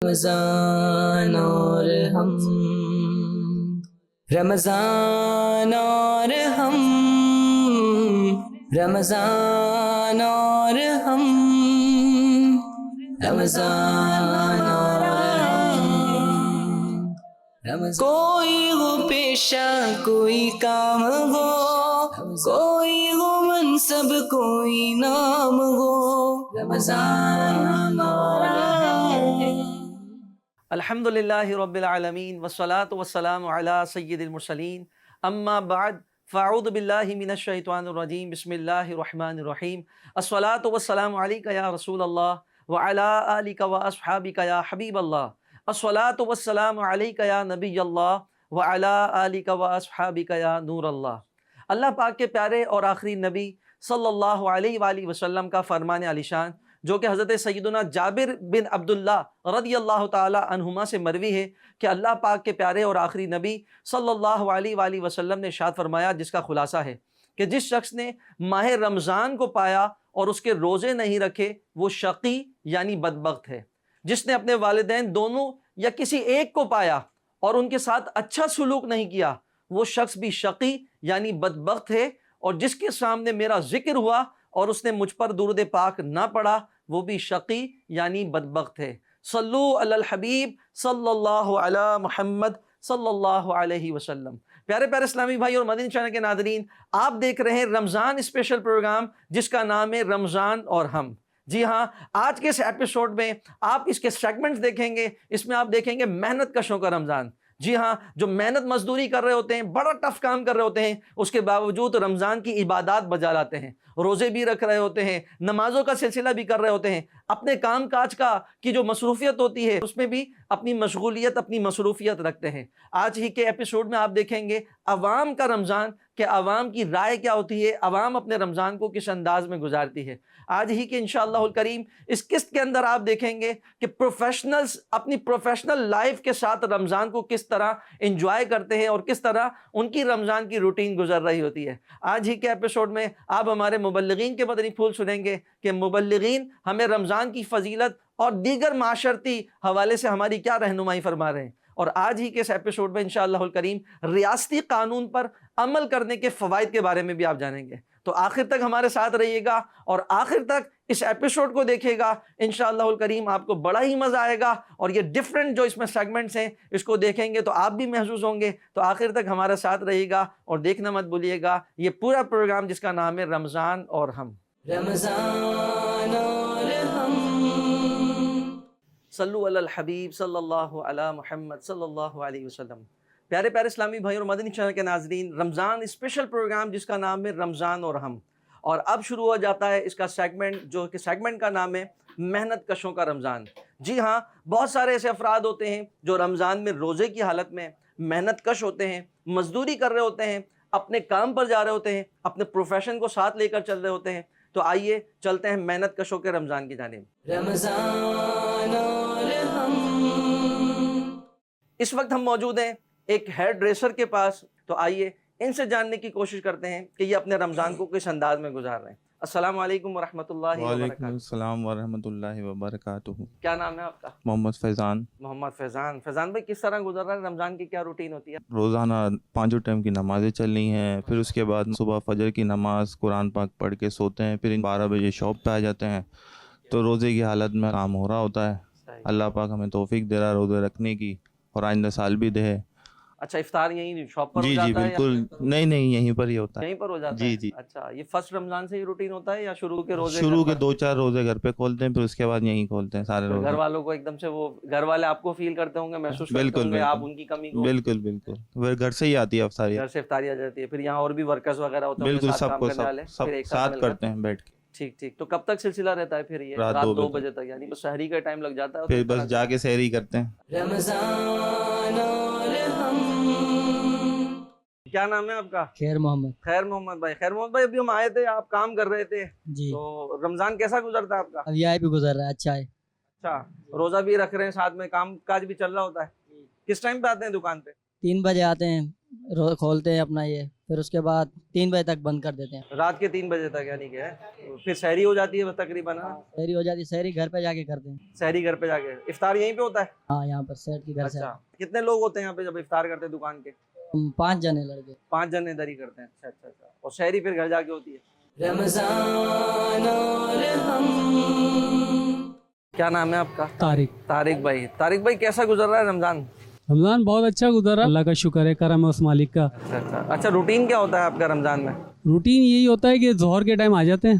رمضان اور ہم، رمضان اور ہم، رمضان اور ہم، رمضان اور ہم، کوئی ہو پیشہ کوئی کام ہو، کوئی ہو منصب کوئی نام ہو، رمضان اور ہم۔ الحمدللہ رب العالمین والصلاة والسلام علی سید المرسلین، اما بعد فاعوذ باللہ من الشیطان الرجیم، بسم اللہ الرحمن الرحیم، الصلاة والسلام علیکہ یا رسول اللہ وعلی آلکہ واصحابکہ یا حبیب اللہ، الصلاة والسلام علیکہ یا نبی اللہ وعلی آلکہ واصحابکہ یا نور اللہ۔ اللہ پاک کے پیارے اور آخری نبی صلی اللہ علیہ وآلہ وسلم کا فرمان علی شان، جو کہ حضرت سیدنا جابر بن عبداللہ رضی اللہ تعالی عنہما سے مروی ہے کہ اللہ پاک کے پیارے اور آخری نبی صلی اللہ علیہ وآلہ وسلم نے ارشاد فرمایا، جس کا خلاصہ ہے کہ جس شخص نے ماہ رمضان کو پایا اور اس کے روزے نہیں رکھے وہ شقی یعنی بدبخت ہے۔ جس نے اپنے والدین دونوں یا کسی ایک کو پایا اور ان کے ساتھ اچھا سلوک نہیں کیا وہ شخص بھی شقی یعنی بدبخت ہے، اور جس کے سامنے میرا ذکر ہوا اور اس نے مجھ پر درود پاک نہ پڑھا وہ بھی شقی یعنی بدبخت ہے۔ صلو علی الحبیب صلی اللہ علی محمد صلی اللہ علیہ وسلم۔ پیارے پیارے اسلامی بھائی اور مدنی چینل کے ناظرین، آپ دیکھ رہے ہیں رمضان اسپیشل پروگرام جس کا نام ہے رمضان اور ہم۔ جی ہاں، آج کے اس ایپیسوڈ میں آپ اس کے سیگمنٹس دیکھیں گے، اس میں آپ دیکھیں گے محنت کشوں کا رمضان۔ جی ہاں، جو محنت مزدوری کر رہے ہوتے ہیں، بڑا ٹف کام کر رہے ہوتے ہیں، اس کے باوجود رمضان کی عبادات بجا لاتے ہیں، روزے بھی رکھ رہے ہوتے ہیں، نمازوں کا سلسلہ بھی کر رہے ہوتے ہیں، اپنے کام کاج کی جو مصروفیت ہوتی ہے اس میں بھی اپنی مشغولیت اپنی مصروفیت رکھتے ہیں۔ آج ہی کے ایپیسوڈ میں آپ دیکھیں گے عوام کا رمضان، کہ عوام کی رائے کیا ہوتی ہے، عوام اپنے رمضان کو کس انداز میں گزارتی ہے۔ آج ہی کے انشاءاللہ الکریم اس قسط کے اندر آپ دیکھیں گے کہ پروفیشنلز اپنی پروفیشنل لائف کے ساتھ رمضان کو کس طرح انجوائے کرتے ہیں اور کس طرح ان کی رمضان کی روٹین گزر رہی ہوتی ہے۔ آج ہی کے ایپیسوڈ میں آپ ہمارے مبلغین کے مدنی پھول سنیں گے کہ مبلغین ہمیں رمضان کی فضیلت اور دیگر معاشرتی حوالے سے ہماری کیا رہنمائی فرما رہے ہیں۔ اور آج ہی کے اس ایپیسوڈ میں انشاءاللہ الکریم ریاستی قانون پر عمل کرنے کے فوائد کے بارے میں بھی آپ جانیں گے۔ تو آخر تک ہمارے ساتھ رہیے گا اور آخر تک اس ایپیسوڈ کو دیکھیے گا، انشاءاللہ الکریم آپ کو بڑا ہی مزہ آئے گا، اور یہ ڈیفرنٹ جو اس میں سیگمنٹس ہیں اس کو دیکھیں گے تو آپ بھی محظوظ ہوں گے۔ تو آخر تک ہمارے ساتھ رہیے گا اور دیکھنا مت بھولیے گا یہ پورا پروگرام جس کا نام ہے رمضان اور ہم۔ رمضان اور ہم، صلو علی الحبیب صلی اللہ علی محمد صلی اللہ علیہ وسلم۔ پیارے پیارے اسلامی بھائی اور مدنی چینل کے ناظرین، رمضان اسپیشل پروگرام جس کا نام ہے رمضان اور ہم، اور اب شروع ہو جاتا ہے اس کا سیگمنٹ، جو کہ سیگمنٹ کا نام ہے محنت کشوں کا رمضان۔ جی ہاں، بہت سارے ایسے افراد ہوتے ہیں جو رمضان میں روزے کی حالت میں محنت کش ہوتے ہیں، مزدوری کر رہے ہوتے ہیں، اپنے کام پر جا رہے ہوتے ہیں، اپنے پروفیشن کو ساتھ لے کر چل رہے ہوتے ہیں۔ تو آئیے چلتے ہیں محنت کشوں کے رمضان کی جانب۔ رمضان اور ہم، اس وقت ہم موجود ہیں ایک ہیئر ڈریسر کے پاس، تو آئیے ان سے جاننے کی کوشش کرتے ہیں کہ یہ اپنے رمضان کو کس انداز میں گزار رہے ہیں۔ السلام علیکم ورحمۃ اللہ وعلیکم وبرکاتہ۔ السلام ورحمۃ اللہ وبرکاتہ۔ کیا نام ہے آپ کا؟ محمد فیضان۔ محمد فیضان۔ فیضان بھائی کس طرح گزر رہا ہے رمضان کی، کیا روٹین ہوتی ہے؟ روزانہ 5 ٹائم کی نمازیں چل رہی ہیں، پھر اس کے بعد صبح فجر کی نماز قرآن پاک پڑھ کے سوتے ہیں، پھر 12 بجے شاپ پہ آ جاتے ہیں، تو روزے کی حالت میں کام ہو رہا ہوتا ہے۔ اللہ پاک ہمیں توفیق دے رہا ہے روزے رکھنے کی، اور آئندہ سال بھی دے۔ اچھا، افطار یہیں شاپ پر ہو جی جاتا جی ہے؟ بالکل، نہیں یہیں پر ہی ہوتا ہے، یہیں پر ہو جاتا جی ہے؟ جی۔ اچھا، یہ فرسٹ رمضان سے یہ روٹین ہوتا ہے یا شروع کے روزے؟ شروع کے 2-4 روزے گھر پہ کھولتے ہیں، پھر اس کے بعد یہیں کھولتے ہیں سارے روزے۔ گھر والوں کو ایک دم سے وہ گھر والے آپ کو فیل کرتے ہوں گے، محسوس کرتے بالکل ہوں گے آپ بالکل ان کی کمی کو؟ بالکل بالکل، پھر گھر سے ہی آتی ہے افطاری، گھر سے افطاری آ جاتی ہے، پھر یہاں اور بھی ورکرز وغیرہ ہوتے ہیں بالکل سب کام کو کرنے والے، سب پھر ایک ساتھ مل کر؟ کرتے ہیں بیٹھ کے۔ ٹھیک ٹھیک۔ تو کب تک سلسلہ رہتا ہے پھر یہ؟ رات رات 2 2 بجے تک، یعنی بس سحری کا ٹائم لگ جاتا ہے؟ پھر بس جا کے سحری کرتے ہیں۔ رمضان اور ہم۔ کیا نام ہے آپ کا؟ خیر محمد۔ خیر محمد بھائی۔ خیر محمد بھائی، ابھی ہم آئے تھے، آپ کام کر رہے تھے، جی، تو رمضان کیسا گزرتا ہے آپ کا؟ اب یہ بھی گزر رہا ہے، اچھا ہے۔ اچھا، روزہ بھی رکھ رہے ہیں، ساتھ میں کام کاج بھی چل رہا ہوتا ہے؟ کس ٹائم پہ آتے ہیں دکان پہ؟ 3 بجے آتے ہیں، کھولتے ہیں اپنا یہ، پھر اس کے بعد 3 بجے تک بند کر دیتے ہیں. رات کے 3 بجے تک یعنی کہ ہے. پھر سحری ہو جاتی ہے تقریباً. سحری ہو جاتی ہے، سحری گھر پہ جا کے کرتے ہیں. سحری گھر پہ جا کے. افطار یہیں پہ ہوتا ہے؟ ہاں یہاں پر سیٹ کی گھر سے. اچھا کتنے لوگ ہوتے ہیں یہاں پہ جب افطار کرتے ہیں دکان کے؟ 5 جنے لڑکے. 5 جنے ادھر ہی کرتے ہیں. اچھا اچھا اچھا. اور سحری پھر گھر جا کے ہوتی ہے. رمضان اور ہم. کیا نام ہے آپ کا؟ طارق. طارق بھائی. طارق بھائی کیسا گزر رہا ہے رمضان؟ رمضان بہت اچھا گزرا، اللہ کا شکر ہے، کرم ہے اس مالک کا. اچھا اچھا اچھا. روٹین کیا ہوتا ہے آپ کا رمضان میں؟ روٹین یہی ہوتا ہے کہ ظہر کے ٹائم آ جاتے ہیں،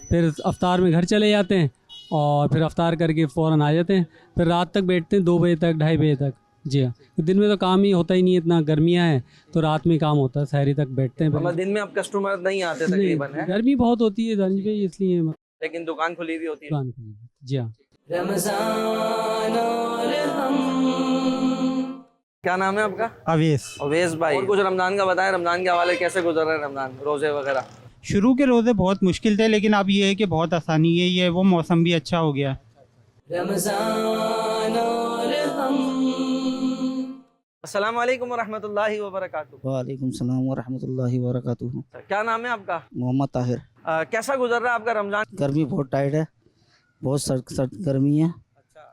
پھر افطار میں گھر چلے جاتے ہیں، اور پھر افطار کر کے فوراً آ جاتے ہیں، پھر رات تک بیٹھتے ہیں 2 بجے تک 2:30 بجے تک. جی ہاں، دن میں تو کام ہی ہوتا ہی نہیں، اتنا گرمیاں ہیں تو رات میں کام ہوتا ہے، سحری تک بیٹھتے ہیں. مطلب دن میں اب کسٹمر نہیں آتے تقریباً ہے؟ گرمی بہت ہوتی ہے دانش بھائی، اس لیے لیکن دکان کھلی ہوئی ہوتی ہے. دکان کھلی ہے. جی ہاں. رمضان اور ہم. کیا نام ہے آپ کا؟ اویس. اویس بھائی. اور کچھ رمضان کا بتائیں، رمضان کے حوالے کیسے گزر رہے ہیں رمضان، روزے وغیرہ؟ شروع کے روزے بہت مشکل تھے، لیکن اب یہ ہے کہ بہت آسانی ہے، یہ وہ موسم بھی اچھا ہو گیا. رمضان اور ہم. السلام علیکم ورحمۃ اللہ وبرکاتہ. وعلیکم السلام ورحمۃ اللہ وبرکاتہ. کیا نام ہے آپ کا؟ محمد طاہر. کیسا گزر رہا ہے آپ کا رمضان؟ گرمی بہت ٹائٹ ہے، بہت سخت گرمی ہے. اچھا.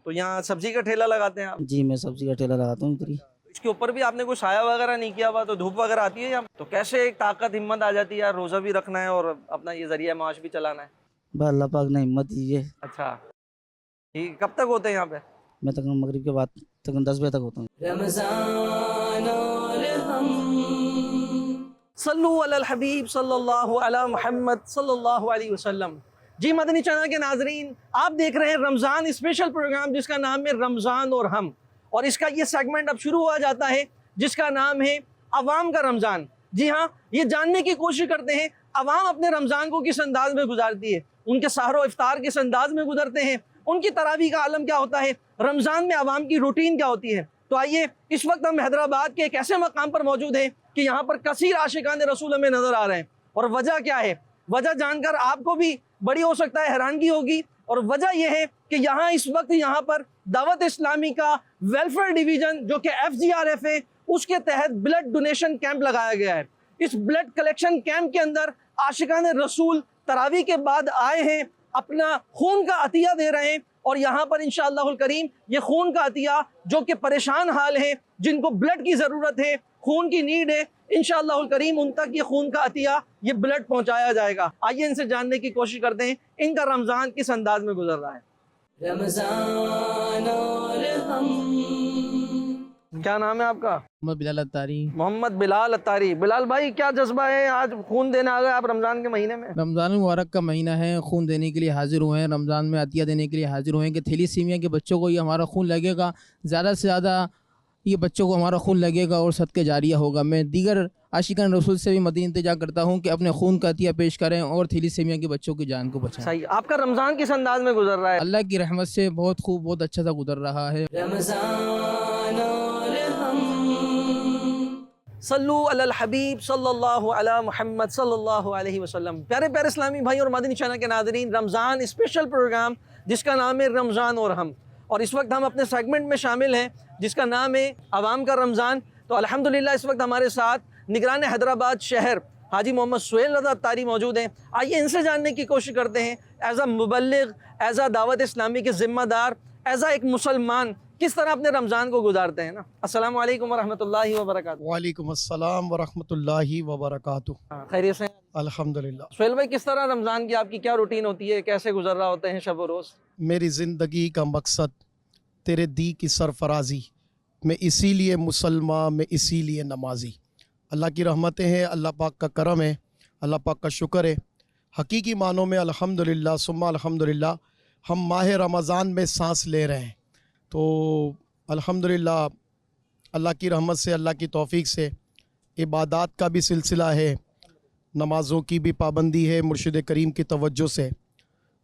تو یہاں سبزی کا ٹھیلا لگاتے ہیں آپ؟ جی میں سبزی کا ٹھیلا لگاتا ہوں ادھر ہی. اس کے اوپر بھی آپ نے کوئی سایہ وغیرہ نہیں کیا ہوا تو دھوپ وغیرہ آتی ہے تو کیسے ایک طاقت ہمت آ جاتی ہے یار، روزہ بھی رکھنا ہے اور اپنا یہ ذریعہ معاش بھی چلانا ہے؟ بس اللہ پاک نے ہمت دیجیے. اچھا ٹھیک. کب تک ہوتے ہیں یہاں پہ؟ میں تقریباً مغرب کے بعد تقریباً 10 بجے تک ہوتا ہوں. رمضان اور ہم. صلو علی الحبیب صلی اللہ علی محمد صلی اللہ علیہ وسلم. جی مدنی چینل کے ناظرین، آپ دیکھ رہے ہیں رمضان اسپیشل پروگرام جس کا نام ہے رمضان اور ہم، اور اس کا یہ سیگمنٹ اب شروع ہوا جاتا ہے جس کا نام ہے عوام کا رمضان. جی ہاں، یہ جاننے کی کوشش کرتے ہیں عوام اپنے رمضان کو کس انداز میں گزارتی ہے، ان کے سحر و افطار کس انداز میں گزرتے ہیں، ان کی تراویح کا عالم کیا ہوتا ہے، رمضان میں عوام کی روٹین کیا ہوتی ہے. تو آئیے اس وقت ہم حیدرآباد کے ایک ایسے مقام پر موجود ہیں کہ یہاں پر کثیر عاشقان رسول ہمیں نظر آ رہے ہیں. اور وجہ کیا ہے؟ وجہ جان کر آپ کو بھی بڑی ہو سکتا ہے حیرانگی ہوگی، اور وجہ یہ ہے کہ یہاں اس وقت یہاں پر دعوت اسلامی کا ویلفیئر ڈویژن جو کہ FGRF ہے، اس کے تحت بلڈ ڈونیشن کیمپ لگایا گیا ہے. اس بلڈ کلیکشن کیمپ کے اندر عاشقان رسول تراویح کے بعد آئے ہیں، اپنا خون کا عطیہ دے رہے ہیں، اور یہاں پر انشاءاللہ الکریم یہ خون کا عطیہ جو کہ پریشان حال ہیں، جن کو بلڈ کی ضرورت ہے، خون کی نیڈ ہے، انشاءاللہ الکریم ان تک یہ خون کا عطیہ، یہ بلڈ پہنچایا جائے گا. آئیے ان سے جاننے کی کوشش کرتے ہیں ان کا رمضان کس انداز میں گزر رہا ہے. رمضان اور ہم. کیا نام ہے آپ کا؟ محمد بلال اتاری. محمد بلال اتاری. بلال بھائی کیا جذبہ ہے، آج خون دینے آ گئے آپ رمضان کے مہینے میں؟ رمضان مبارک کا مہینہ ہے، خون دینے کے لیے حاضر ہوئے ہیں، رمضان میں عطیہ دینے کے لیے حاضر ہوئے ہیں کہ تھیلیسیمیا کے بچوں کو یہ ہمارا خون لگے گا، زیادہ سے زیادہ یہ بچوں کو ہمارا خون لگے گا اور صدقہ جاریہ ہوگا. میں دیگر عاشقان رسول سے بھی مدعی التجا کرتا ہوں کہ اپنے خون کا عطیہ پیش کریں اور تھیلیسیمیا کے بچوں کی جان کو بچائیں. صحیح. آپ کا رمضان کس انداز میں گزر رہا ہے؟ اللہ کی رحمت سے بہت خوب، بہت اچھا سا گزر رہا ہے. رمضان اور ہم. صلو علی الحبیب صلی اللہ علی محمد صلی اللہ علیہ وسلم. پیارے پیارے اسلامی بھائی اور مدنی چینل کے ناظرین، رمضان اسپیشل پروگرام جس کا نام ہے رمضان اور ہم، اور اس وقت ہم اپنے سیگمنٹ میں شامل ہیں جس کا نام ہے عوام کا رمضان. تو الحمدللہ اس وقت ہمارے ساتھ نگران حیدرآباد شہر حاجی محمد سہیل رضا اتاری موجود ہیں. آئیے ان سے جاننے کی کوشش کرتے ہیں ایز اے مبلغ، ایز اے دعوت اسلامی کے ذمہ دار، ایز اے ایک مسلمان کس طرح اپنے رمضان کو گزارتے ہیں نا. السلام علیکم ورحمۃ اللہ وبرکاتہ. وعلیکم السلام ورحمۃ اللہ وبرکاتہ. خیریت سے؟ الحمدللہ. سہیل بھائی کس طرح رمضان کی آپ کی کیا روٹین ہوتی ہے، کیسے گزر رہا ہوتے ہیں شب و روز؟ میری زندگی کا مقصد تیرے دی کی سرفرازی، میں اسی لیے مسلمان، میں اسی لیے نمازی. اللہ کی رحمتیں ہیں، اللہ پاک کا کرم ہے، اللہ پاک کا شکر ہے. حقیقی معنوں میں الحمدللہ ثم الحمدللہ ہم ماہ رمضان میں سانس لے رہے ہیں. تو الحمدللہ اللہ کی رحمت سے، اللہ کی توفیق سے عبادات کا بھی سلسلہ ہے، نمازوں کی بھی پابندی ہے، مرشد کریم کی توجہ سے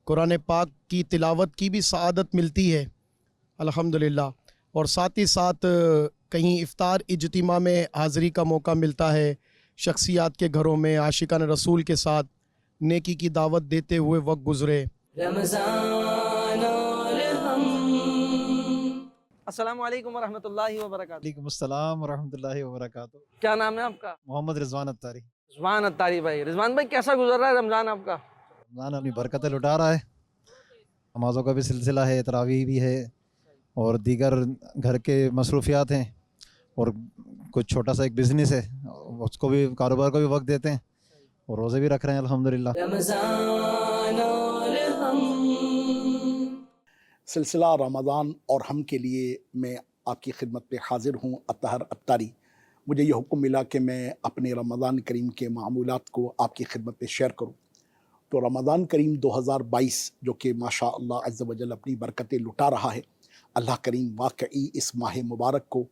قرآن پاک کی تلاوت کی بھی سعادت ملتی ہے الحمدللہ، اور ساتھ ہی ساتھ کہیں افطار اجتماع میں حاضری کا موقع ملتا ہے، شخصیات کے گھروں میں عاشقان رسول کے ساتھ نیکی کی دعوت دیتے ہوئے وقت گزرے. رمضان اور ہم. السلام علیکم ورحمۃ اللہ وبرکاتہ. وعلیکم السلام ورحمۃ اللہ وبرکاتہ. کیا نام ہے آپ کا؟ محمد رضوان اتاری. رضوان اتاری بھائی. رضوان بھائی کیسا گزر رہا ہے رمضان آپ کا؟ رمضان اپنی برکتیں لٹا رہا ہے. نمازوں کا بھی سلسلہ ہے, تراویح بھی ہے, اور دیگر گھر کے مصروفیات ہیں, اور کچھ چھوٹا سا ایک بزنس ہے, اس کو بھی, کاروبار کو بھی وقت دیتے ہیں, اور روزے بھی رکھ رہے ہیں الحمدللہ. رمضان اور ہم. سلسلہ رمضان اور ہم کے لیے میں آپ کی خدمت پہ حاضر ہوں, اطہر اتاری. مجھے یہ حکم ملا کہ میں اپنے رمضان کریم کے معمولات کو آپ کی خدمت پہ شیئر کروں. تو رمضان کریم 2022 جو کہ ماشاء اللہ عز و جل اپنی برکتیں لٹا رہا ہے, اللہ کریم واقعی اس ماہ مبارک کو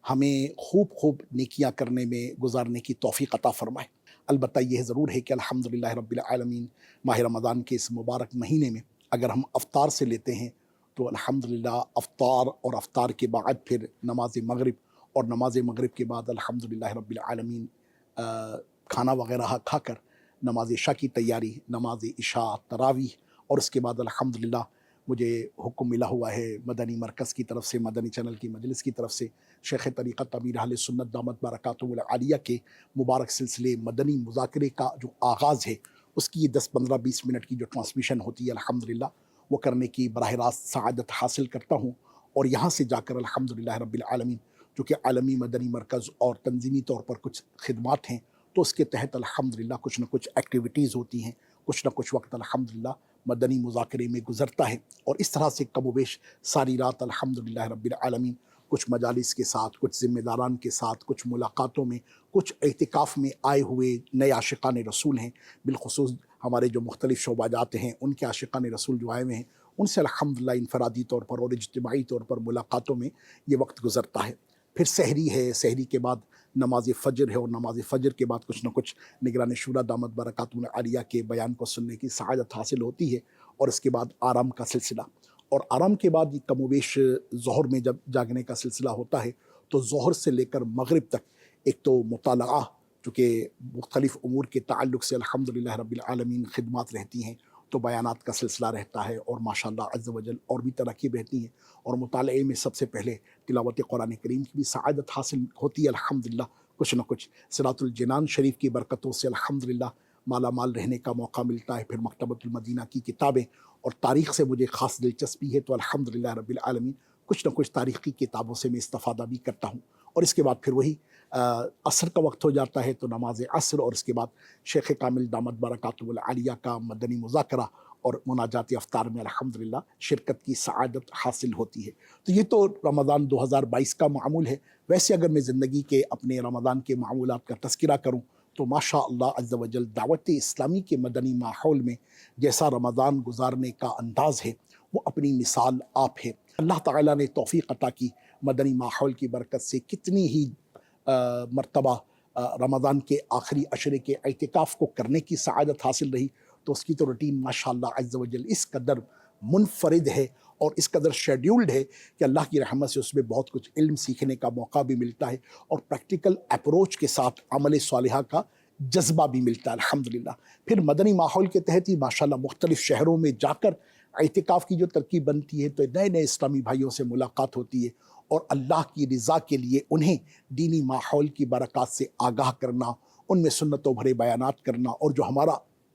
ہمیں خوب نیکیاں کرنے میں گزارنے کی توفیق عطا فرمائے. البتہ یہ ضرور ہے کہ الحمدللہ رب العالمین ماہ رمضان کے اس مبارک مہینے میں اگر ہم افطار سے لیتے ہیں تو الحمدللہ افطار اور افطار کے بعد پھر نماز مغرب, اور نماز مغرب کے بعد الحمدللہ رب العالمین کھانا وغیرہ کھا کر نماز عشاء کی تیاری, نماز عشاء, تراویح, اور اس کے بعد الحمدللہ مجھے حکم ملا ہوا ہے مدنی مرکز کی طرف سے, مدنی چینل کی مجلس کی طرف سے, شیخ طریقت امیر اہل سنت دامت برکاتہ العالیہ کے مبارک سلسلے مدنی مذاکرے کا جو آغاز ہے, اس کی 10-15-20 منٹ کی جو ٹرانسمیشن ہوتی ہے الحمدللہ وہ کرنے کی براہ راست سعادت حاصل کرتا ہوں. اور یہاں سے جا کر الحمدللہ رب العالمین جو کہ عالمی مدنی مرکز اور تنظیمی طور پر کچھ خدمات ہیں, تو اس کے تحت الحمدللہ کچھ نہ کچھ ایکٹیویٹیز ہوتی ہیں, کچھ نہ کچھ وقت الحمدللہ مدنی مذاکرے میں گزرتا ہے. اور اس طرح سے کم و بیش ساری رات الحمدللہ رب العالمین کچھ مجالس کے ساتھ, کچھ ذمہ داران کے ساتھ, کچھ ملاقاتوں میں, کچھ اعتکاف میں آئے ہوئے نئے عاشقان رسول ہیں, بالخصوص ہمارے جو مختلف شعبہ جات ہیں ان کے عاشقان رسول جو آئے ہوئے ہیں, ان سے الحمدللہ انفرادی طور پر اور اجتماعی طور پر ملاقاتوں میں یہ وقت گزرتا ہے. پھر سحری ہے, سحری کے بعد نماز فجر ہے, اور نماز فجر کے بعد کچھ نہ کچھ نگران شورا دامت برکاتہ العالیہ کے بیان کو سننے کی سعادت حاصل ہوتی ہے. اور اس کے بعد آرام کا سلسلہ, اور آرام کے بعد یہ کم و بیش ظہر میں جب جاگنے کا سلسلہ ہوتا ہے تو ظہر سے لے کر مغرب تک ایک تو مطالعہ, چونکہ مختلف امور کے تعلق سے الحمدللہ رب العالمین خدمات رہتی ہیں, تو بیانات کا سلسلہ رہتا ہے, اور ماشاءاللہ عز و جل اور بھی تراکیب رہتی ہیں. اور مطالعے میں سب سے پہلے تلاوت قرآن کریم کی بھی سعادت حاصل ہوتی ہے الحمدللہ. کچھ نہ کچھ صراط الجنان شریف کی برکتوں سے الحمدللہ مالا مال رہنے کا موقع ملتا ہے. پھر مکتبۃ المدینہ کی کتابیں, اور تاریخ سے مجھے خاص دلچسپی ہے, تو الحمدللہ رب العالمین کچھ نہ کچھ تاریخی کتابوں سے میں استفادہ بھی کرتا ہوں. اور اس کے بعد پھر وہی عصر کا وقت ہو جاتا ہے تو نماز عصر, اور اس کے بعد شیخ کامل دامت برکاتہ العالیہ کا مدنی مذاکرہ اور مناجات افطار میں الحمدللہ شرکت کی سعادت حاصل ہوتی ہے. تو یہ تو رمضان 2022 کا معمول ہے. ویسے اگر میں زندگی کے اپنے رمضان کے معمولات کا تذکرہ کروں تو ماشاء اللہ عز و جل دعوت اسلامی کے مدنی ماحول میں جیسا رمضان گزارنے کا انداز ہے وہ اپنی مثال آپ ہے. اللہ تعالیٰ نے توفیق عطا کی, مدنی ماحول کی برکت سے کتنی ہی مرتبہ رمضان کے آخری عشرے کے اعتکاف کو کرنے کی سعادت حاصل رہی. تو اس کی تو روٹین ماشاءاللہ عز و جل اس قدر منفرد ہے اور اس قدر شیڈیولڈ ہے کہ اللہ کی رحمت سے اس میں بہت کچھ علم سیکھنے کا موقع بھی ملتا ہے, اور پریکٹیکل اپروچ کے ساتھ عمل صالحہ کا جذبہ بھی ملتا ہے الحمدللہ. پھر مدنی ماحول کے تحت ہی ماشاءاللہ مختلف شہروں میں جا کر اعتکاف کی جو ترکیب بنتی ہے تو نئے نئے اسلامی بھائیوں سے ملاقات ہوتی ہے, اور اللہ کی رضا کے لیے انہیں دینی ماحول کی برکات سے آگاہ کرنا, ان میں سنتوں بھرے بیانات کرنا, اور جو ہمارا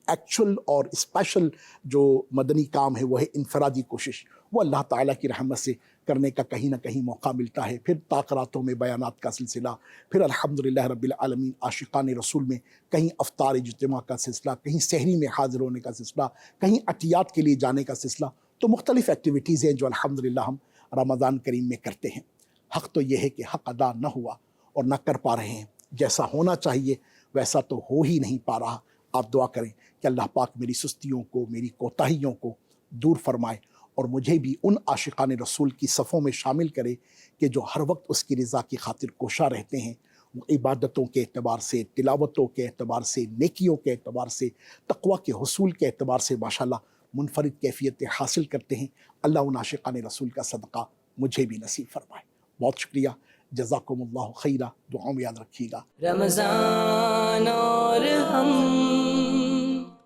ایکچول اور اسپیشل جو مدنی کام ہے وہ ہے انفرادی کوشش, وہ اللہ تعالیٰ کی رحمت سے کرنے کا کہیں نہ کہیں موقع ملتا ہے. پھر تاقراتوں میں بیانات کا سلسلہ, پھر الحمدللہ رب العالمین عاشقان رسول میں کہیں افطار اجتماع کا سلسلہ, کہیں سحری میں حاضر ہونے کا سلسلہ, کہیں عطیات کے لیے جانے کا سلسلہ. تو مختلف ایکٹیویٹیز ہیں جو الحمدللہ ہم رمضان کریم میں کرتے ہیں. حق تو یہ ہے کہ حق ادا نہ ہوا اور نہ کر پا رہے ہیں, جیسا ہونا چاہیے ویسا تو ہو ہی نہیں پا رہا. آپ دعا کریں کہ اللہ پاک میری سستیوں کو, میری کوتاہیوں کو دور فرمائے, اور مجھے بھی ان عاشقان رسول کی صفوں میں شامل کرے کہ جو ہر وقت اس کی رضا کی خاطر کوشاں رہتے ہیں. وہ عبادتوں کے اعتبار سے, تلاوتوں کے اعتبار سے, نیکیوں کے اعتبار سے, تقوی کے حصول کے اعتبار سے ماشاءاللہ منفرد کیفیتیں حاصل کرتے ہیں. اللہ ان عاشقان رسول کا صدقہ مجھے بھی نصیب فرمائے. بہت شکریہ, جزاکم اللہ خیرہ. دعاؤں میں یاد رکھیے گا. رمضان اور ہم.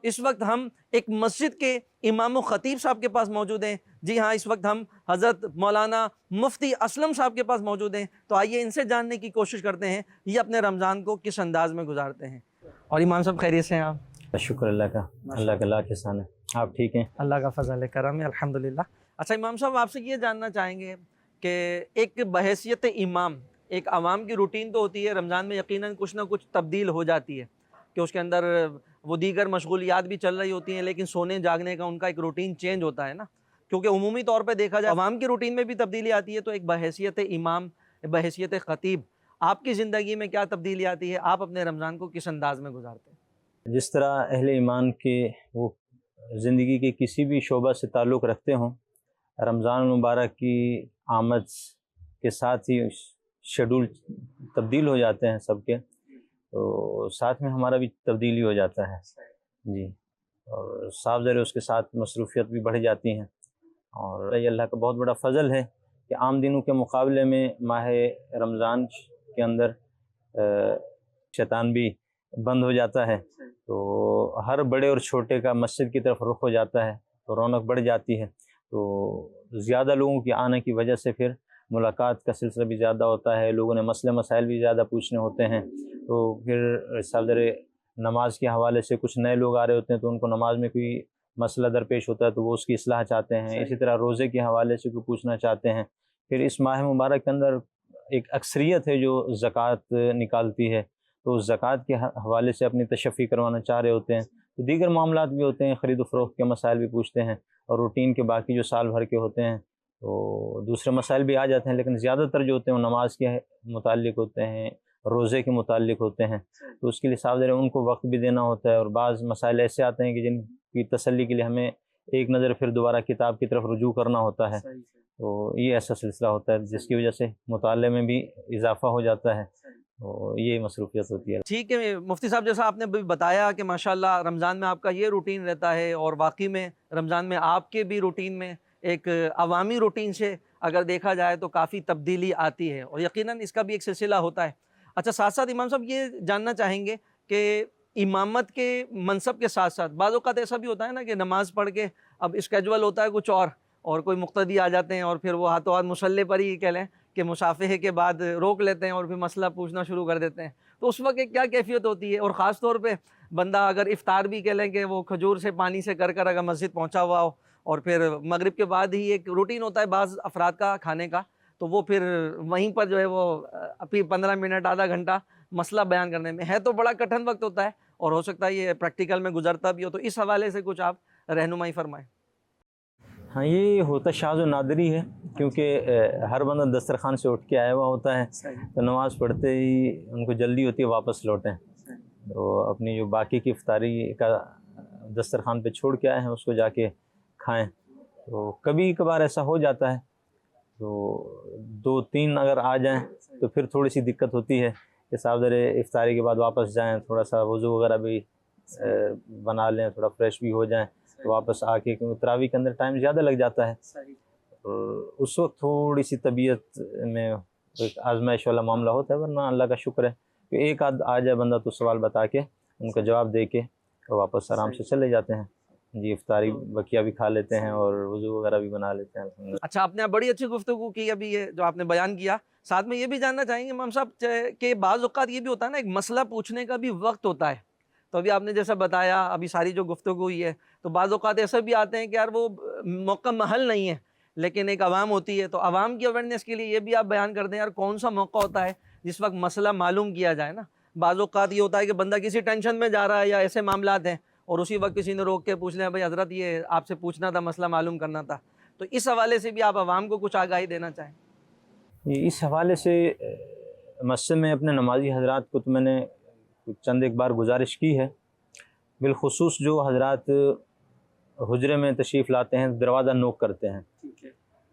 اس وقت ہم ایک مسجد کے امام و خطیب صاحب کے پاس موجود ہیں. جی ہاں، اس وقت ہم حضرت مولانا مفتی اسلم صاحب کے پاس موجود ہیں. تو آئیے ان سے جاننے کی کوشش کرتے ہیں یہ اپنے رمضان کو کس انداز میں گزارتے ہیں. اور امام صاحب خیریت سے ہیں آپ؟ شکر اللہ کا، اللہ کا لاکھ احسان ہے. آپ ٹھیک ہیں؟ اللہ کا فضل ہے، کرم ہے، الحمدللہ. اچھا امام صاحب، آپ سے یہ جاننا چاہیں گے کہ ایک بحیثیت امام، ایک عوام کی روٹین تو ہوتی ہے رمضان میں، یقیناً کچھ نہ کچھ تبدیل ہو جاتی ہے کہ اس کے اندر وہ دیگر مشغولیات بھی چل رہی ہوتی ہیں، لیکن سونے جاگنے کا ان کا ایک روٹین چینج ہوتا ہے نا. کیونکہ عمومی طور پہ دیکھا جائے عوام کی روٹین میں بھی تبدیلی آتی ہے، تو ایک بحیثیت امام، بحیثیت خطیب، آپ کی زندگی میں کیا تبدیلی آتی ہے؟ آپ اپنے رمضان کو کس انداز میں گزارتے ہیں؟ جس طرح اہل ایمان کے وہ زندگی کے کسی بھی شعبہ سے تعلق رکھتے ہوں، رمضان مبارک کی آمد کے ساتھ ہی شیڈول تبدیل ہو جاتے ہیں سب کے، تو ساتھ میں ہمارا بھی تبدیلی ہو جاتا ہے. جی، اور صاف ظاہر اس کے ساتھ مصروفیت بھی بڑھ جاتی ہیں. اور یہ اللہ کا بہت بڑا فضل ہے کہ عام دنوں کے مقابلے میں ماہ رمضان کے اندر شیطان بھی بند ہو جاتا ہے، تو ہر بڑے اور چھوٹے کا مسجد کی طرف رخ ہو جاتا ہے، تو رونق بڑھ جاتی ہے. تو زیادہ لوگوں کے آنے کی وجہ سے پھر ملاقات کا سلسلہ بھی زیادہ ہوتا ہے، لوگوں نے مسئلے مسائل بھی زیادہ پوچھنے ہوتے ہیں. تو پھر صدر نماز کے حوالے سے کچھ نئے لوگ آ رہے ہوتے ہیں، تو ان کو نماز میں کوئی مسئلہ درپیش ہوتا ہے تو وہ اس کی اصلاح چاہتے ہیں. اسی طرح روزے کے حوالے سے کوئی پوچھنا چاہتے ہیں. پھر اس ماہ مبارک کے اندر ایک اکثریت ہے جو زکوٰۃ نکالتی ہے، تو زکوٰۃ کے حوالے سے اپنی تشفی کروانا چاہ رہے ہوتے ہیں. تو دیگر معاملات بھی ہوتے ہیں، خرید و فروخت کے مسائل بھی پوچھتے ہیں، اور روٹین کے باقی جو سال بھر کے ہوتے ہیں تو دوسرے مسائل بھی آ جاتے ہیں، لیکن زیادہ تر جو ہوتے ہیں وہ نماز کے متعلق ہوتے ہیں، روزے کے متعلق ہوتے ہیں. تو اس کے لیے صاحب ان کو وقت بھی دینا ہوتا ہے، اور بعض مسائل ایسے آتے ہیں کہ جن کی تسلی کے لیے ہمیں ایک نظر پھر دوبارہ کتاب کی طرف رجوع کرنا ہوتا ہے. تو یہ ایسا سلسلہ ہوتا ہے جس کی وجہ سے مطالعے میں بھی اضافہ ہو جاتا ہے، تو یہ مصروفیت ہوتی ہے. ٹھیک ہے مفتی صاحب، جیسا آپ نے بھی بتایا کہ ماشاءاللہ رمضان میں آپ کا یہ روٹین رہتا ہے، اور واقعی میں رمضان میں آپ کے بھی روٹین میں ایک عوامی روٹین سے اگر دیکھا جائے تو کافی تبدیلی آتی ہے، اور یقیناً اس کا بھی ایک سلسلہ ہوتا ہے. اچھا، ساتھ ساتھ امام صاحب یہ جاننا چاہیں گے کہ امامت کے منصب کے ساتھ ساتھ بعض اوقات ایسا بھی ہوتا ہے نا کہ نماز پڑھ کے اب اسکیجول ہوتا ہے کچھ اور کوئی مقتدی آ جاتے ہیں، اور پھر وہ ہاتھوں ہاتھ مصلی پر ہی کہہ لیں کہ مصافحے کے بعد روک لیتے ہیں اور پھر مسئلہ پوچھنا شروع کر دیتے ہیں. تو اس وقت کیا کیفیت ہوتی ہے؟ اور خاص طور پہ بندہ اگر افطار بھی کہہ لیں کہ وہ کھجور سے پانی سے کر اگر مسجد پہنچا ہوا ہو، اور پھر مغرب کے بعد ہی ایک روٹین ہوتا ہے بعض افراد کا کھانے کا، تو وہ پھر وہیں پر جو ہے وہ ابھی 15 منٹ آدھا گھنٹہ مسئلہ بیان کرنے میں ہے، تو بڑا کٹھن وقت ہوتا ہے، اور ہو سکتا ہے یہ پریکٹیکل میں گزرتا بھی ہو. تو اس حوالے سے کچھ آپ رہنمائی فرمائیں. ہاں، یہ ہوتا شاذ و نادری ہے، کیونکہ ہر بندہ دسترخوان سے اٹھ کے آیا ہوا ہوتا ہے، تو نماز پڑھتے ہی ان کو جلدی ہوتی ہے واپس لوٹیں، تو اپنی جو باقی کی افطاری کا دسترخوان پہ چھوڑ کے آئے ہیں اس کو جا کے کھائیں. تو کبھی کبھار ایسا ہو جاتا ہے، تو 2-3 اگر آ جائیں تو پھر تھوڑی سی دقت ہوتی ہے کہ صاحب افطاری کے بعد واپس جائیں، تھوڑا سا وضو وغیرہ بھی بنا لیں، تھوڑا فریش بھی ہو جائیں، تو واپس آ کے، کیونکہ تراویح کے اندر ٹائم زیادہ لگ جاتا ہے. اس وقت تھوڑی سی طبیعت میں ایک آزمائش والا معاملہ ہوتا ہے، ورنہ اللہ کا شکر ہے کہ ایک آدھ آ جائے بندہ تو سوال بتا کے ان کا جواب دے کے واپس آرام سے چلے جاتے ہیں. جی، افطاری بقیہ بھی کھا لیتے ہیں اور وضو وغیرہ بھی بنا لیتے ہیں. اچھا، آپ نے بڑی اچھی گفتگو کی ابھی، یہ جو آپ نے بیان کیا. ساتھ میں یہ بھی جاننا چاہیں گے امام صاحب کہ بعض اوقات یہ بھی ہوتا ہے نا، ایک مسئلہ پوچھنے کا بھی وقت ہوتا ہے. تو ابھی آپ نے جیسا بتایا، ابھی ساری جو گفتگو ہوئی ہے، تو بعض اوقات ایسے بھی آتے ہیں کہ یار وہ موقع محل نہیں ہے، لیکن ایک عوام ہوتی ہے، تو عوام کی اویئرنیس کے لیے یہ بھی آپ بیان کر دیں یار کون سا موقع ہوتا ہے جس وقت مسئلہ معلوم کیا جائے نا. بعض اوقات یہ ہوتا ہے کہ بندہ کسی ٹینشن میں جا رہا ہے یا ایسے معاملات ہیں، اور اسی وقت کسی نے روک کے پوچھ لیں بھائی حضرت یہ آپ سے پوچھنا تھا، مسئلہ معلوم کرنا تھا. تو اس حوالے سے بھی آپ عوام کو کچھ آگاہی دینا چاہیں؟ اس حوالے سے مسجد میں اپنے نمازی حضرات کو تو میں نے چند ایک بار گزارش کی ہے، بالخصوص جو حضرات حجرے میں تشریف لاتے ہیں دروازہ نوک کرتے ہیں.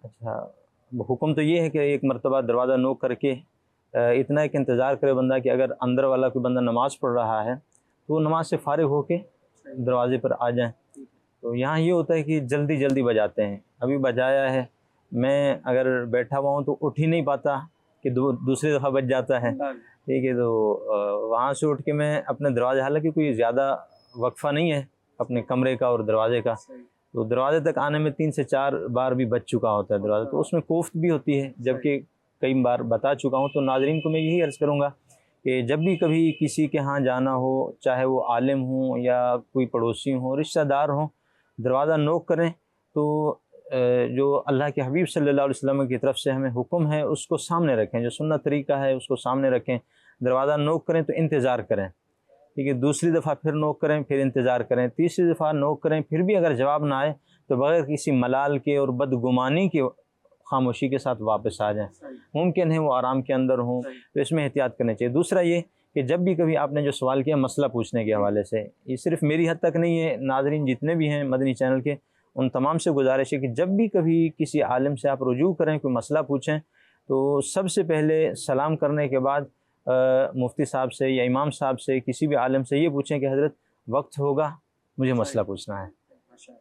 اچھا، حکم تو یہ ہے کہ ایک مرتبہ دروازہ نوک کر کے اتنا ایک انتظار کرے بندہ کہ اگر اندر والا کوئی بندہ نماز پڑھ رہا ہے تو وہ نماز سے فارغ ہو کے دروازے پر آ جائیں. تو یہاں یہ ہوتا ہے کہ جلدی جلدی بجاتے ہیں. ابھی بجایا ہے، میں اگر بیٹھا ہوا ہوں تو اٹھ ہی نہیں پاتا کہ دوسری دفعہ بج جاتا ہے. ٹھیک ہے، تو وہاں سے اٹھ کے میں اپنے دروازے، حالانکہ کوئی زیادہ وقفہ نہیں ہے اپنے کمرے کا اور دروازے کا، تو دروازے تک آنے میں 3 سے 4 بار بھی بچ چکا ہوتا ہے دروازہ، تو اس میں کوفت بھی ہوتی ہے، جبکہ کئی بار بتا چکا ہوں۔ تو ناظرین کو میں یہی عرض کروں گا کہ جب بھی کبھی کسی کے ہاں جانا ہو، چاہے وہ عالم ہوں یا کوئی پڑوسی ہوں، رشتہ دار ہوں، دروازہ نوک کریں تو جو اللہ کے حبیب صلی اللہ علیہ وسلم کی طرف سے ہمیں حکم ہے اس کو سامنے رکھیں، جو سنت طریقہ ہے اس کو سامنے رکھیں، دروازہ نوک کریں تو انتظار کریں، ٹھیک ہے، دوسری دفعہ پھر نوک کریں، پھر انتظار کریں، تیسری دفعہ نوک کریں، پھر بھی اگر جواب نہ آئے تو بغیر کسی ملال کے اور بدگمانی کے خاموشی کے ساتھ واپس آ جائیں۔ ممکن ہے وہ آرام کے اندر ہوں، تو اس میں احتیاط کرنی چاہیے۔ دوسرا یہ کہ جب بھی کبھی آپ نے جو سوال کیا مسئلہ پوچھنے کے حوالے سے، یہ صرف میری حد تک نہیں ہے، ناظرین جتنے بھی ہیں مدنی چینل کے ان تمام سے گزارش ہے کہ جب بھی کبھی کسی عالم سے آپ رجوع کریں، کوئی مسئلہ پوچھیں، تو سب سے پہلے سلام کرنے کے بعد مفتی صاحب سے یا امام صاحب سے، کسی بھی عالم سے یہ پوچھیں کہ حضرت وقت ہوگا، مجھے مسئلہ پوچھنا ہے۔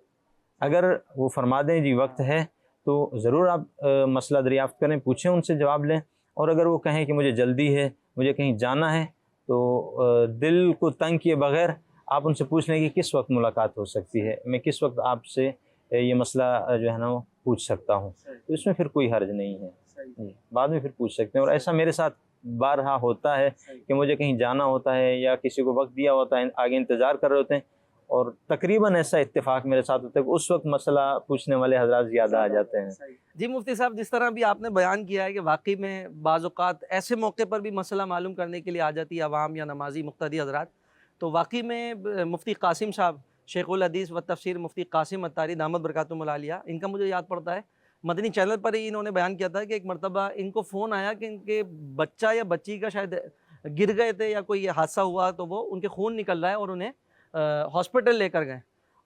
اگر وہ فرما دیں جی وقت ہے تو ضرور آپ مسئلہ دریافت کریں، پوچھیں، ان سے جواب لیں، اور اگر وہ کہیں کہ مجھے جلدی ہے، مجھے کہیں جانا ہے، تو دل کو تنگ کیے بغیر آپ ان سے پوچھ لیں کہ کس وقت ملاقات ہو سکتی ہے، میں کس وقت آپ سے یہ مسئلہ جو ہے نا وہ پوچھ سکتا ہوں، تو اس میں پھر کوئی حرج نہیں ہے، بعد میں پھر پوچھ سکتے ہیں۔ اور ایسا میرے ساتھ بارہا ہوتا ہے کہ مجھے کہیں جانا ہوتا ہے یا کسی کو وقت دیا ہوتا ہے، آگے انتظار کر رہے ہوتے ہیں، اور تقریباً ایسا اتفاق میرے ساتھ ہوتا ہے کہ اس وقت مسئلہ پوچھنے والے حضرات زیادہ آ جاتے ہیں۔ جی مفتی صاحب، جس طرح بھی آپ نے بیان کیا ہے کہ واقعی میں بعض اوقات ایسے موقع پر بھی مسئلہ معلوم کرنے کے لیے آ جاتی ہے عوام یا نمازی مقتدی حضرات، تو واقعی میں مفتی قاسم صاحب، شیخ الحدیث و تفسیر مفتی قاسم عطاری دامت برکاتہم العالیہ، ان کا مجھے یاد پڑتا ہے مدنی چینل پر ہی انہوں نے بیان کیا تھا کہ ایک مرتبہ ان کو فون آیا کہ ان کے بچہ یا بچی کا شاید گر گئے تھے یا کوئی حادثہ ہوا، تو وہ ان کے خون نکل رہا ہے اور انہیں ہاسپٹل لے کر گئے۔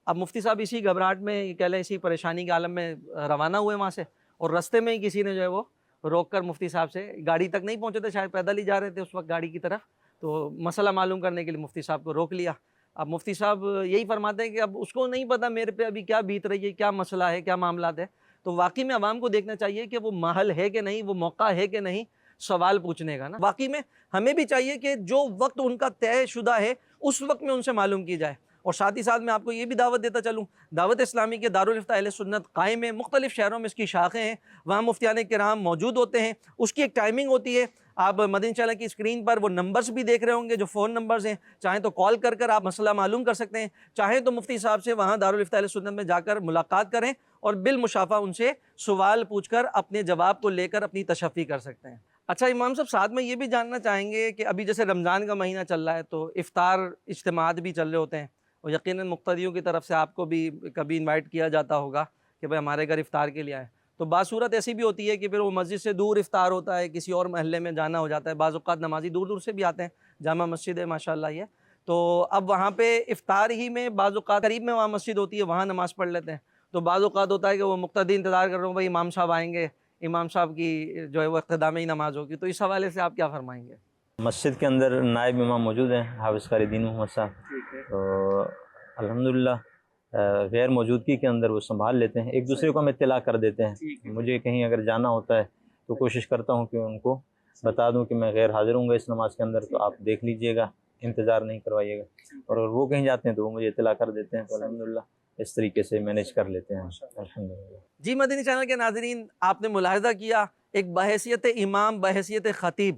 اب مفتی صاحب اسی گھبراہٹ میں، یہ کہہ لیں اسی پریشانی کے عالم میں روانہ ہوئے وہاں سے، اور رستے میں ہی کسی نے جو ہے وہ روک کر مفتی صاحب سے، گاڑی تک نہیں پہنچے تھے، شاید پیدل ہی جا رہے تھے اس وقت گاڑی کی طرف، تو مسئلہ معلوم کرنے کے لیے مفتی صاحب کو روک لیا۔ اب مفتی صاحب یہی فرماتے ہیں کہ اب اس کو نہیں پتہ میرے پہ ابھی کیا بیت رہی ہے، کیا مسئلہ ہے، کیا معاملات ہے، تو واقعی میں عوام کو دیکھنا چاہیے کہ وہ محل ہے کہ نہیں، وہ موقع ہے کہ نہیں سوال پوچھنے کا نا۔ واقعی میں ہمیں بھی چاہیے کہ جو وقت ان کا طے شدہ ہے اس وقت میں ان سے معلوم کی جائے۔ اور ساتھ ہی ساتھ میں آپ کو یہ بھی دعوت دیتا چلوں، دعوت اسلامی کے دارالفتہ اہل سنت قائم ہے، مختلف شہروں میں اس کی شاخیں ہیں، وہاں مفتیان کرام موجود ہوتے ہیں، اس کی ایک ٹائمنگ ہوتی ہے۔ آپ مدنی چینل کی اسکرین پر وہ نمبرز بھی دیکھ رہے ہوں گے جو فون نمبرز ہیں، چاہیں تو کال کر کر آپ مسئلہ معلوم کر سکتے ہیں، چاہیں تو مفتی صاحب سے وہاں دارالفتہ اہل سنت میں جا کر ملاقات کریں اور بالمشافہ ان سے سوال پوچھ کر اپنے جواب کو لے کر اپنی تشفی کر سکتے ہیں۔ اچھا امام صاحب، ساتھ میں یہ بھی جاننا چاہیں گے کہ ابھی جیسے رمضان کا مہینہ چل رہا ہے تو افطار اجتماعات بھی چل رہے ہوتے ہیں، اور یقیناً مقتدیوں کی طرف سے آپ کو بھی کبھی انوائٹ کیا جاتا ہوگا کہ بھائی ہمارے گھر افطار کے لیے آئے، تو بعض صورت ایسی بھی ہوتی ہے کہ پھر وہ مسجد سے دور افطار ہوتا ہے، کسی اور محلے میں جانا ہو جاتا ہے، بعض اوقات نمازی دور دور سے بھی آتے ہیں، جامع مسجد ہے ماشاءاللہ یہ، تو اب وہاں پہ افطار ہی میں بعض اوقات قریب میں وہاں مسجد ہوتی ہے، وہاں نماز پڑھ لیتے ہیں، تو بعض اوقات ہوتا ہے کہ وہ مقتدی انتظار کر رہے ہوں بھائی امام صاحب آئیں گے، امام صاحب کی جو ہے وہ اقتداء ہی نماز ہوگی، تو اس حوالے سے آپ کیا فرمائیں گے؟ مسجد کے اندر نائب امام موجود ہیں، حافظ قاری دین محمد صاحب، تو الحمدللہ غیر موجودگی کے اندر وہ سنبھال لیتے ہیں، ایک دوسرے کو ہم اطلاع کر دیتے ہیں۔ مجھے کہیں اگر جانا ہوتا ہے تو کوشش کرتا ہوں کہ ان کو بتا دوں کہ میں غیر حاضر ہوں گا اس نماز کے اندر، تو آپ دیکھ لیجئے گا، انتظار نہیں کروائیے گا، اور اگر وہ کہیں جاتے ہیں تو وہ مجھے اطلاع کر دیتے ہیں، تو الحمدللہ اس طریقے سے مینیج کر لیتے ہیں الحمدللہ۔ جی مدنی چینل کے ناظرین، آپ نے ملاحظہ کیا ایک بحیثیت امام، بحیثیت خطیب،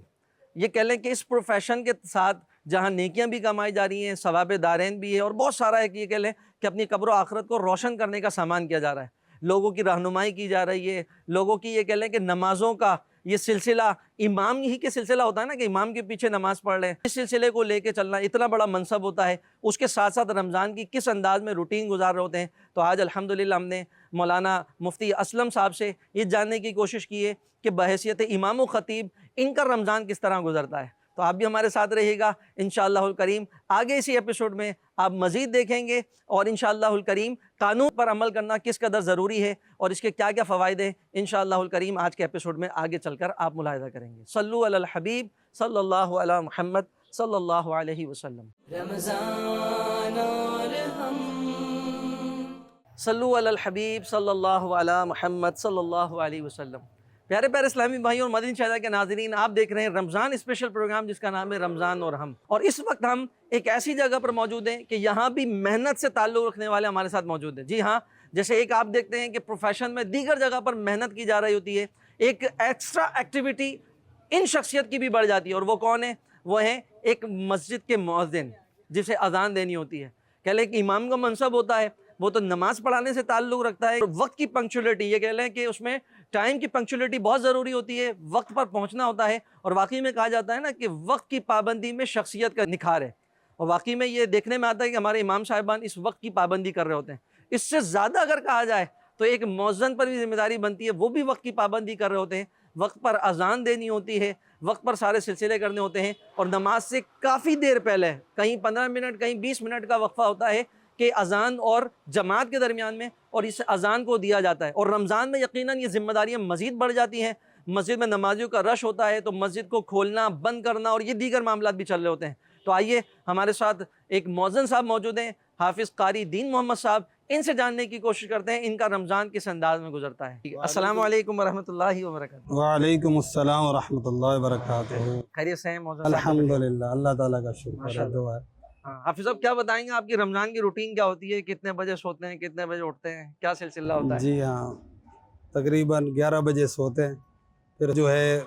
یہ کہہ لیں کہ اس پروفیشن کے ساتھ جہاں نیکیاں بھی کمائی جا رہی ہیں، ثواب دارین بھی ہے، اور بہت سارا ہے کہ یہ کہہ لیں کہ اپنی قبر و آخرت کو روشن کرنے کا سامان کیا جا رہا ہے، لوگوں کی رہنمائی کی جا رہی ہے، لوگوں کی یہ کہہ لیں کہ نمازوں کا یہ سلسلہ امام ہی کے سلسلہ ہوتا ہے نا کہ امام کے پیچھے نماز پڑھ لیں، اس سلسلے کو لے کے چلنا اتنا بڑا منصب ہوتا ہے، اس کے ساتھ ساتھ رمضان کی کس انداز میں روٹین گزار رہے ہوتے ہیں۔ تو آج الحمدللہ ہم نے مولانا مفتی اسلم صاحب سے یہ جاننے کی کوشش کی ہے کہ بحیثیت امام و خطیب ان کا رمضان کس طرح گزرتا ہے، تو آپ بھی ہمارے ساتھ رہیے گا انشاءاللہ الکریم۔ آگے اسی ایپیسوڈ میں آپ مزید دیکھیں گے، اور انشاءاللہ الکریم قانون پر عمل کرنا کس قدر ضروری ہے اور اس کے کیا کیا فوائد ہیں، انشاءاللہ الکریم آج کے ایپیسوڈ میں آگے چل کر آپ ملاحظہ کریں گے۔ صلو علی الحبیب صلی اللہ علی محمد صلی اللہ علیہ وسلم۔ رمضان اور ہم، صلو علی الحبیب صلی اللہ علی محمد صلی اللہ علیہ وسلم۔ پیارے پیارے اسلامی بھائی اور مدنی چینل کے ناظرین، آپ دیکھ رہے ہیں رمضان اسپیشل پروگرام جس کا نام ہے رمضان اور ہم، اور اس وقت ہم ایک ایسی جگہ پر موجود ہیں کہ یہاں بھی محنت سے تعلق رکھنے والے ہمارے ساتھ موجود ہیں۔ جی ہاں، جیسے ایک آپ دیکھتے ہیں کہ پروفیشن میں دیگر جگہ پر محنت کی جا رہی ہوتی ہے، ایک ایکسٹرا ایکٹیویٹی ان شخصیت کی بھی بڑھ جاتی ہے، اور وہ کون ہے؟ وہ ہیں ایک مسجد کے مؤذن جسے اذان دینی ہوتی ہے۔ کہہ لیں کہ امام کا منصب ہوتا ہے، وہ تو نماز پڑھانے سے تعلق رکھتا ہے، وقت کی پنکچولیٹی، یہ کہہ لیں کہ اس میں ٹائم کی پنکچولیٹی بہت ضروری ہوتی ہے، وقت پر پہنچنا ہوتا ہے، اور واقعی میں کہا جاتا ہے نا کہ وقت کی پابندی میں شخصیت کا نکھار ہے، اور واقعی میں یہ دیکھنے میں آتا ہے کہ ہمارے امام صاحبان اس وقت کی پابندی کر رہے ہوتے ہیں۔ اس سے زیادہ اگر کہا جائے تو ایک مؤذن پر بھی ذمہ داری بنتی ہے، وہ بھی وقت کی پابندی کر رہے ہوتے ہیں، وقت پر اذان دینی ہوتی ہے، وقت پر سارے سلسلے کرنے ہوتے ہیں، اور نماز سے کافی دیر پہلے، کہیں 15 منٹ کہیں 20 منٹ کا وقفہ ہوتا ہے کہ اذان اور جماعت کے درمیان میں، اور اس اذان کو دیا جاتا ہے۔ اور رمضان میں یقیناً یہ ذمہ داریاں مزید بڑھ جاتی ہیں، مسجد میں نمازیوں کا رش ہوتا ہے، تو مسجد کو کھولنا بند کرنا اور یہ دیگر معاملات بھی چل رہے ہوتے ہیں۔ تو آئیے ہمارے ساتھ ایک مؤذن صاحب موجود ہیں، حافظ قاری دین محمد صاحب، ان سے جاننے کی کوشش کرتے ہیں ان کا رمضان کس انداز میں گزرتا ہے۔ السلام علیکم ورحمۃ اللہ وبرکاتہ۔ وعلیکم السلام ورحمۃ اللہ وبرکاتہ۔ خیریت سے ہیں مؤذن صاحب؟ الحمدللہ، اللہ تعالیٰ کا شکر ماشاء ہے، اللہ۔ دعا ہے۔ ہاں، حافظ صاحب کیا بتائیں گے، آپ کی رمضان کی روٹین کیا ہوتی ہے؟ کتنے بجے سوتے ہیں، کتنے بجے اٹھتے ہیں، کیا سلسلہ ہوتا ہے؟ جی ہاں، تقریباً 11 بجے سوتے ہیں، پھر جو ہے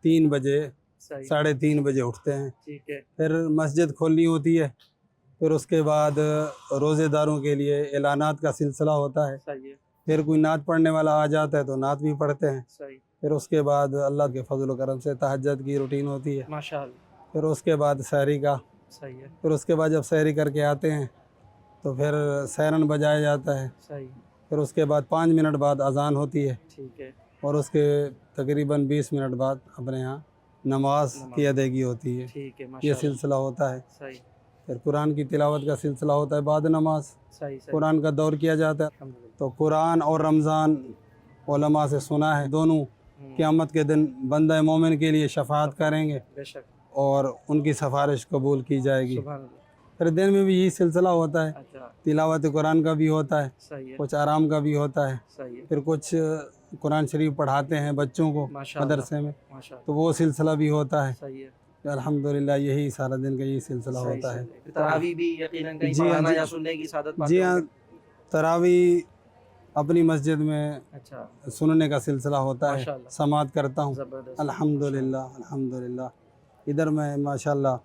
3 بجے صحیح، 3:30 بجے اٹھتے ہیں، ٹھیک ہے، پھر مسجد کھولنی ہوتی ہے، پھر اس کے بعد روزے داروں کے لیے اعلانات کا سلسلہ ہوتا ہے، صحیح ہے، پھر کوئی نعت پڑھنے والا آ جاتا ہے تو نعت بھی پڑھتے ہیں، صحیح، پھر اس کے بعد اللہ کے فضل و کرم سے تہجد کی روٹین ہوتی ہے، ماشاء اللہ، پھر اس کے بعد سحری کا، صحیح ہے، پھر اس کے بعد جب سحری کر کے آتے ہیں تو پھر سیرن بجایا جاتا ہے، صحیح، پھر اس کے بعد 5 منٹ بعد اذان ہوتی ہے، ٹھیک ہے، اور اس کے تقریباً 20 منٹ بعد اپنے یہاں نماز کی ادائیگی ہوتی ہے، ٹھیک ہے، یہ ماشاء اللہ، سلسلہ ہوتا ہے۔ صحیح، پھر قرآن کی تلاوت کا سلسلہ ہوتا ہے بعد نماز، صحیح، صحیح، قرآن کا دور کیا جاتا ہے۔ الحمدللہ، تو قرآن اور رمضان علماء سے سنا ہے دونوں قیامت کے دن بندہ مومن کے لیے شفاعت کریں گے بے شک، اور ان کی سفارش قبول کی جائے گی۔ سبحان اللہ، پھر دن میں بھی یہی سلسلہ ہوتا ہے، اچھا، تلاوت قرآن کا بھی ہوتا ہے، صحیح ہے، کچھ آرام کا بھی ہوتا ہے، صحیح ہے، پھر کچھ قرآن شریف پڑھاتے ہیں بچوں کو ماشاء اللہ، مدرسے میں، ماشاء اللہ، تو وہ سلسلہ بھی ہوتا ہے۔ صحیح ہے، الحمدللہ یہی سارا دن کا یہی سلسلہ صحیح، ہوتا ہے۔ صحیح، تراویح بھی یقیناً کہیں جی ہاں، پڑھانا جی، یا سننے کی سعادت پاتے جی ہوں ہاں، گے؟ تراویح اپنی مسجد میں اچھا، سننے کا سلسلہ ہوتا ہے، ماشاء اللہ، سماعت کرتا ہوں، زبردست، الحمدللہ الحمدللہ۔ ادھر میں ماشاءاللہ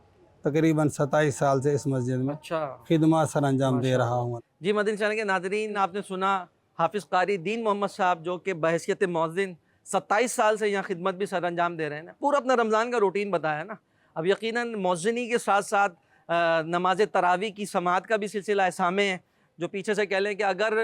تقریباً 27 سال سے اس مسجد میں اچھا، خدمات سر انجام دے ماشاء رہا اللہ۔ ہوں۔ جی مدنی چینل کے ناظرین، آپ نے سنا حافظ قاری دین محمد صاحب جو کہ بحیثیت مؤذن 27 سال سے یہاں خدمت بھی سر انجام دے رہے ہیں نا، پورا اپنا رمضان کا روٹین بتایا نا۔ اب یقیناً مؤذنی کے ساتھ ساتھ نماز تراویح کی سماعت کا بھی سلسلہ ایسامے ہے، جو پیچھے سے کہہ لیں کہ اگر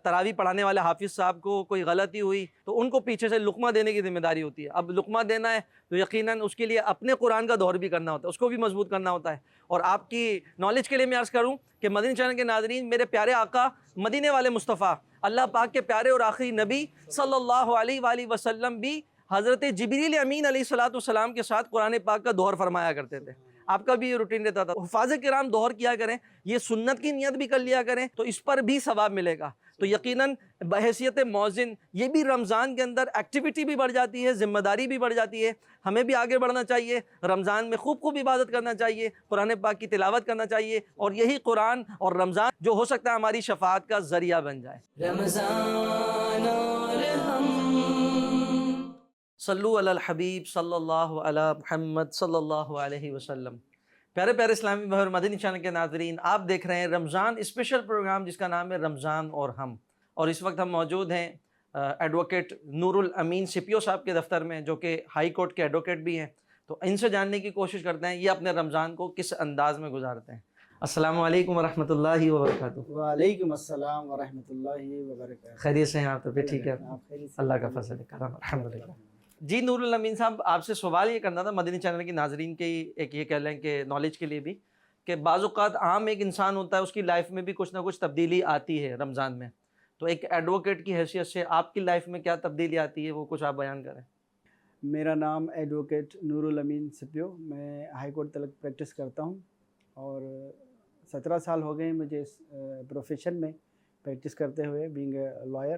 تراویح پڑھانے والے حافظ صاحب کو کوئی غلطی ہوئی تو ان کو پیچھے سے لقمہ دینے کی ذمہ داری ہوتی ہے۔ اب لقمہ دینا ہے تو یقیناً اس کے لیے اپنے قرآن کا دور بھی کرنا ہوتا ہے، اس کو بھی مضبوط کرنا ہوتا ہے۔ اور آپ کی نالج کے لیے میں عرض کروں کہ مدنی چینل کے ناظرین، میرے پیارے آقا مدینے والے مصطفیٰ، اللہ پاک کے پیارے اور آخری نبی صلی اللہ علیہ وآلہ وسلم بھی حضرت جبریل امین علیہ الصلوۃ والسلام کے ساتھ قرآن پاک کا دور فرمایا کرتے تھے۔ آپ کا بھی یہ روٹین رہتا تھا۔ حفاظ کرام دور کیا کریں، یہ سنت کی نیت بھی کر لیا کریں تو اس پر بھی ثواب ملے گا۔ تو یقیناً بحیثیت مؤذن یہ بھی رمضان کے اندر ایکٹیویٹی بھی بڑھ جاتی ہے، ذمہ داری بھی بڑھ جاتی ہے۔ ہمیں بھی آگے بڑھنا چاہیے، رمضان میں خوب خوب عبادت کرنا چاہیے، قرآن پاک کی تلاوت کرنا چاہیے، اور یہی قرآن اور رمضان جو ہو سکتا ہے ہماری شفاعت کا ذریعہ بن جائے۔ رمضان اور ہم، صلو علی الحبیب صلی اللہ علی محمد صلی اللہ علیہ وسلم۔ پیارے پیارے اسلامی بھائی اور مدنی چینل کے ناظرین، آپ دیکھ رہے ہیں رمضان اسپیشل پروگرام جس کا نام ہے رمضان اور ہم، اور اس وقت ہم موجود ہیں ایڈوکیٹ نور الامین سی پی او صاحب کے دفتر میں، جو کہ ہائی کورٹ کے ایڈوکیٹ بھی ہیں۔ تو ان سے جاننے کی کوشش کرتے ہیں یہ اپنے رمضان کو کس انداز میں گزارتے ہیں۔ السلام علیکم ورحمۃ اللہ وبرکاتہ۔ وعلیکم السلام ورحمۃ اللہ وبرکاتہ۔ خیریت سے ہیں آپ؟ تو پھر ٹھیک ہے، اللہ کا فضل ہے کرم، الحمدللہ۔ جی نور الامین صاحب، آپ سے سوال یہ کرنا تھا مدنی چینل کی ناظرین کے ایک یہ کہہ لیں کہ نالج کے لیے بھی، کہ بعض اوقات عام ایک انسان ہوتا ہے، اس کی لائف میں بھی کچھ نہ کچھ تبدیلی آتی ہے رمضان میں، تو ایک ایڈوکیٹ کی حیثیت سے آپ کی لائف میں کیا تبدیلی آتی ہے وہ کچھ آپ بیان کریں۔ میرا نام ایڈوکیٹ نور الامین سپیو، میں ہائی کورٹ تلک پریکٹس کرتا ہوں، اور 17 سال ہو گئے ہیں مجھے اس پروفیشن میں پریکٹس کرتے ہوئے، بینگ اے لائر۔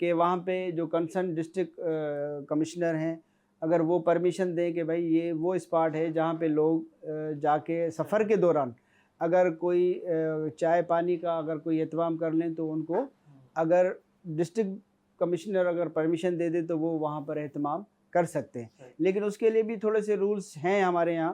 کہ وہاں پہ جو کنسرن ڈسٹرکٹ کمشنر ہیں اگر وہ پرمیشن دیں کہ بھائی یہ وہ اسپاٹ ہے جہاں پہ لوگ جا کے سفر کے دوران اگر کوئی چائے پانی کا اگر کوئی اہتمام کر لیں تو ان کو اگر ڈسٹرکٹ کمشنر اگر پرمیشن دے دے تو وہ وہاں پر اہتمام کر سکتے ہیں. لیکن اس کے لیے بھی تھوڑے سے رولز ہیں ہمارے یہاں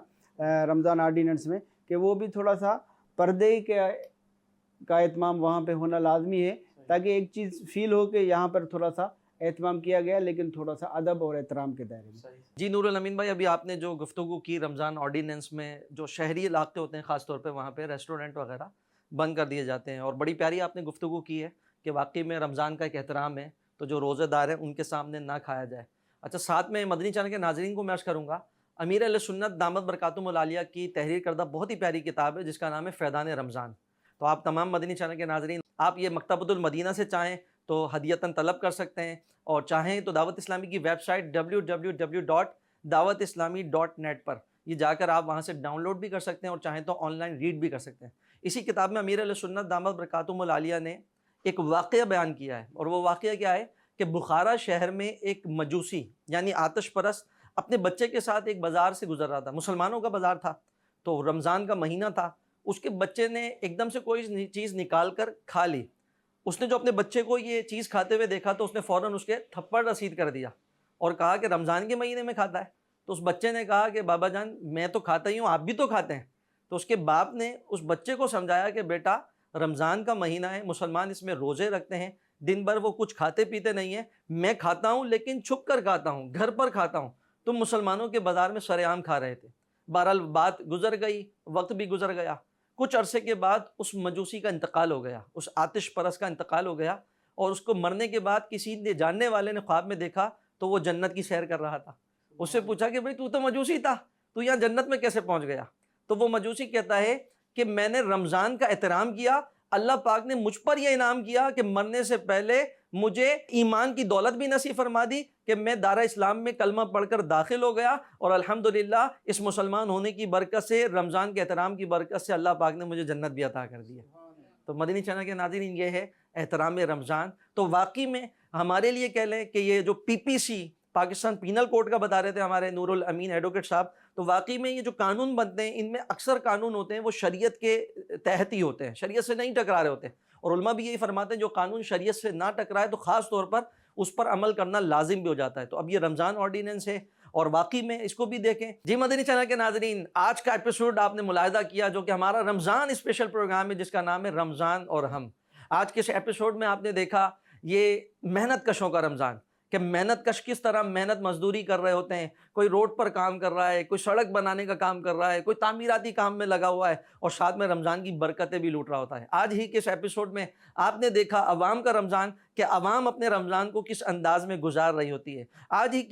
رمضان آرڈیننس میں کہ وہ بھی تھوڑا سا پردے کا اہتمام وہاں پہ ہونا لازمی ہے تاکہ ایک چیز فیل ہو کہ یہاں پر تھوڑا سا اہتمام کیا گیا لیکن تھوڑا سا ادب اور احترام کے دائرے میں. جی نور الامین بھائی، ابھی آپ نے جو گفتگو کی رمضان آرڈیننس میں جو شہری علاقے ہوتے ہیں خاص طور پہ وہاں پہ ریسٹورنٹ وغیرہ بند کر دیے جاتے ہیں، اور بڑی پیاری آپ نے گفتگو کی ہے کہ واقعی میں رمضان کا ایک احترام ہے تو جو روزے دار ہیں ان کے سامنے نہ کھایا جائے. اچھا، ساتھ میں مدنی چینل کے ناظرین کو میں عرض کروں گا، امیر اہل سنت دامت برکاتہم العالیہ کی تحریر کردہ بہت ہی پیاری کتاب ہے جس کا نام ہے فیضان رمضان. تو آپ تمام مدنی چینل کے ناظرین، آپ یہ مکتبۃ المدینہ سے چاہیں تو ہدیتاً طلب کر سکتے ہیں، اور چاہیں تو دعوت اسلامی کی ویب سائٹ www.dawatislami.net پر یہ جا کر آپ وہاں سے ڈاؤن لوڈ بھی کر سکتے ہیں، اور چاہیں تو آن لائن ریڈ بھی کر سکتے ہیں. اسی کتاب میں امیر اہل سنت دامت برکاتہم العالیہ نے ایک واقعہ بیان کیا ہے، اور وہ واقعہ کیا ہے کہ بخارا شہر میں ایک مجوسی یعنی آتش پرست اپنے بچے کے ساتھ ایک بازار سے گزر رہا تھا. مسلمانوں کا بازار تھا تو رمضان کا مہینہ تھا. اس کے بچے نے ایک دم سے کوئی چیز نکال کر کھا لی. اس نے جو اپنے بچے کو یہ چیز کھاتے ہوئے دیکھا تو اس نے فوراً اس کے تھپڑ رسید کر دیا اور کہا کہ رمضان کے مہینے میں کھاتا ہے. تو اس بچے نے کہا کہ بابا جان میں تو کھاتا ہی ہوں، آپ بھی تو کھاتے ہیں. تو اس کے باپ نے اس بچے کو سمجھایا کہ بیٹا رمضان کا مہینہ ہے، مسلمان اس میں روزے رکھتے ہیں، دن بھر وہ کچھ کھاتے پیتے نہیں ہیں، میں کھاتا ہوں لیکن چھپ کر کھاتا ہوں، گھر پر کھاتا ہوں، تم مسلمانوں کے بازار میں سر عام کھا رہے تھے. بہرحال بات گزر گئی، وقت بھی گزر گیا. کچھ عرصے کے بعد اس مجوسی کا انتقال ہو گیا، اس آتش پرست کا انتقال ہو گیا، اور اس کو مرنے کے بعد کسی نے جاننے والے نے خواب میں دیکھا تو وہ جنت کی سیر کر رہا تھا. اس سے پوچھا کہ بھئی تو مجوسی تھا، تو یہاں جنت میں کیسے پہنچ گیا؟ تو وہ مجوسی کہتا ہے کہ میں نے رمضان کا احترام کیا، اللہ پاک نے مجھ پر یہ انعام کیا کہ مرنے سے پہلے مجھے ایمان کی دولت بھی نصیب فرما دی کہ میں دارہ اسلام میں کلمہ پڑھ کر داخل ہو گیا، اور الحمدللہ اس مسلمان ہونے کی برکت سے، رمضان کے احترام کی برکت سے اللہ پاک نے مجھے جنت بھی عطا کر دی ہے. تو مدنی چینل کے ناظرین، یہ ہے احترام رمضان. تو واقعی میں ہمارے لیے کہہ لیں کہ یہ جو PPC پاکستان پینل کوڈ کا بتا رہے تھے ہمارے نور الامین ایڈوکیٹ صاحب، تو واقعی میں یہ جو قانون بنتے ہیں ان میں اکثر قانون ہوتے ہیں وہ شریعت کے تحت ہی ہوتے ہیں، شریعت سے نہیں ٹکرا رہے ہوتے ہیں. اور علماء بھی یہی فرماتے ہیں جو قانون شریعت سے نہ ٹکرائے تو خاص طور پر اس پر عمل کرنا لازم بھی ہو جاتا ہے. تو اب یہ رمضان آرڈیننس ہے اور واقعی میں اس کو بھی دیکھیں. جی مدنی چینل کے ناظرین، آج کا ایپیسوڈ آپ نے ملاحظہ کیا جو کہ ہمارا رمضان اسپیشل پروگرام ہے جس کا نام ہے رمضان اور ہم. آج کے اس ایپیسوڈ میں آپ نے دیکھا یہ محنت کشوں کا رمضان، کہ محنت کش کس طرح محنت مزدوری کر رہے ہوتے ہیں. کوئی روڈ پر کام کر رہا ہے، کوئی سڑک بنانے کا کام کر رہا ہے، کوئی تعمیراتی کام میں لگا ہوا ہے، اور ساتھ میں رمضان کی برکتیں بھی لوٹ رہا ہوتا ہے. آج ہی کے اس ایپیسوڈ میں آپ نے دیکھا عوام کا رمضان، کہ عوام اپنے رمضان کو کس انداز میں گزار رہی ہوتی ہے. آج ہی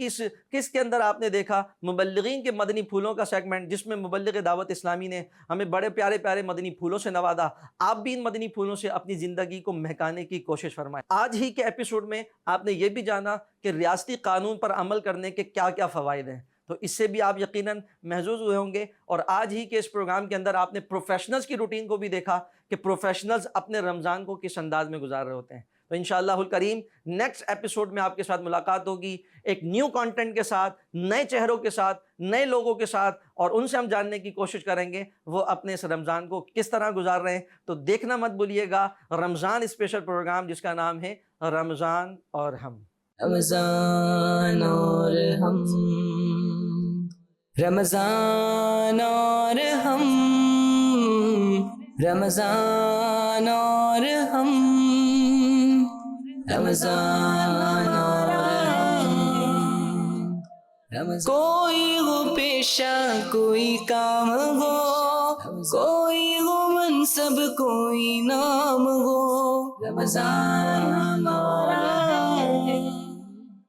کس کے اندر آپ نے دیکھا مبلغین کے مدنی پھولوں کا سیگمنٹ، جس میں مبلغ دعوت اسلامی نے ہمیں بڑے پیارے پیارے مدنی پھولوں سے نوازا. آپ بھی ان مدنی پھولوں سے اپنی زندگی کو مہکانے کی کوشش فرمائیں. آج ہی کے ایپیسوڈ میں آپ نے یہ بھی جانا کہ ریاستی قانون پر عمل کرنے کے کیا کیا فوائد ہیں، تو اس سے بھی آپ یقیناً محظوظ ہوئے ہوں گے. اور آج ہی کے اس پروگرام کے اندر آپ نے پروفیشنلز کی روٹین کو بھی دیکھا کہ پروفیشنلز اپنے رمضان کو کس انداز میں گزار رہے ہوتے ہیں. تو انشاءاللہ الکریم نیکسٹ ایپیسوڈ میں آپ کے ساتھ ملاقات ہوگی ایک نیو کانٹینٹ کے ساتھ، نئے چہروں کے ساتھ، نئے لوگوں کے ساتھ، اور ان سے ہم جاننے کی کوشش کریں گے وہ اپنے اس رمضان کو کس طرح گزار رہے ہیں. تو دیکھنا مت بھولیے گا رمضان اسپیشل پروگرام جس کا نام ہے رمضان اور ہم. رمضان اور ہم، رمضان اور ہم، رمضان اور ہم، رمضان اور ہم. کوئی ہو پیشہ کوئی کام ہو، کوئی ہو منصب کوئی نام ہو، رمضان اور ہم.